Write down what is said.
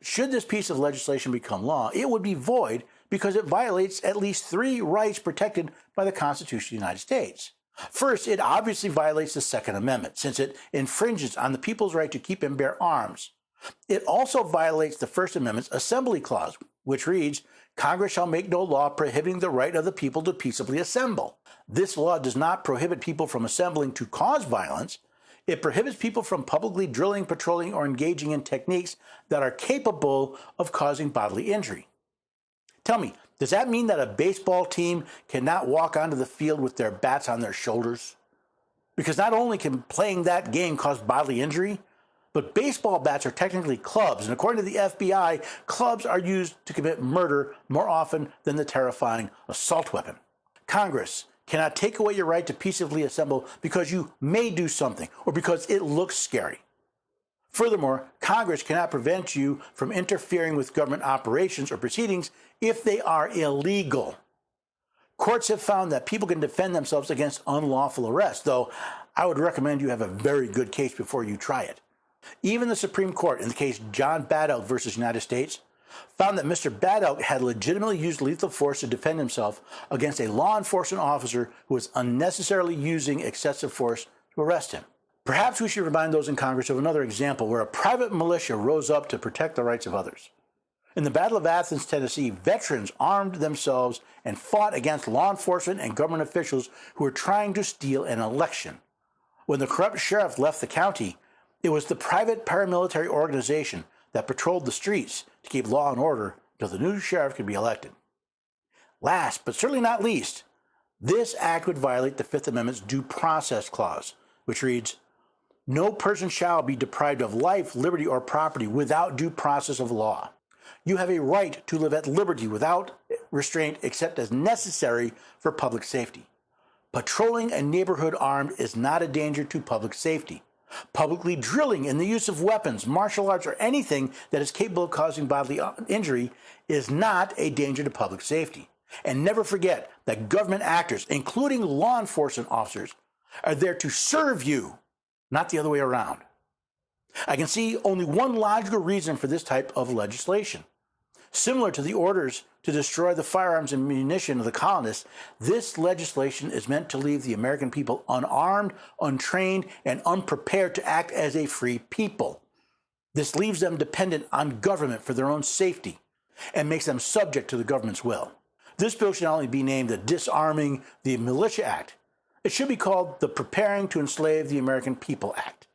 Should this piece of legislation become law, it would be void because it violates at least three rights protected by the Constitution of the United States. First, it obviously violates the Second Amendment, since it infringes on the people's right to keep and bear arms. It also violates the First Amendment's Assembly Clause, which reads, "Congress shall make no law prohibiting the right of the people to peaceably assemble." This law does not prohibit people from assembling to cause violence. It prohibits people from publicly drilling, patrolling, or engaging in techniques that are capable of causing bodily injury. Tell me, does that mean that a baseball team cannot walk onto the field with their bats on their shoulders? Because not only can playing that game cause bodily injury, but baseball bats are technically clubs, and according to the FBI, clubs are used to commit murder more often than the terrifying assault weapon. Congress cannot take away your right to peaceably assemble because you may do something or because it looks scary. Furthermore, Congress cannot prevent you from interfering with government operations or proceedings if they are illegal. Courts have found that people can defend themselves against unlawful arrest, though I would recommend you have a very good case before you try it. Even the Supreme Court, in the case John Bad Elk versus United States, found that Mr. Bad Elk had legitimately used lethal force to defend himself against a law enforcement officer who was unnecessarily using excessive force to arrest him. Perhaps we should remind those in Congress of another example where a private militia rose up to protect the rights of others. In the Battle of Athens, Tennessee, veterans armed themselves and fought against law enforcement and government officials who were trying to steal an election. When the corrupt sheriff left the county, it was the private paramilitary organization that patrolled the streets to keep law and order until the new sheriff could be elected. Last, but certainly not least, this act would violate the Fifth Amendment's Due Process Clause, which reads, "No person shall be deprived of life, liberty, or property without due process of law. You have a right to live at liberty without restraint except as necessary for public safety. Patrolling a neighborhood armed is not a danger to public safety. Publicly drilling in the use of weapons, martial arts, or anything that is capable of causing bodily injury is not a danger to public safety. And never forget that government actors, including law enforcement officers, are there to serve you, not the other way around." I can see only one logical reason for this type of legislation. Similar to the orders to destroy the firearms and munition of the colonists, this legislation is meant to leave the American people unarmed, untrained, and unprepared to act as a free people. This leaves them dependent on government for their own safety and makes them subject to the government's will. This bill should not only be named the Disarming the Militia Act, it should be called the Preparing to Enslave the American People Act.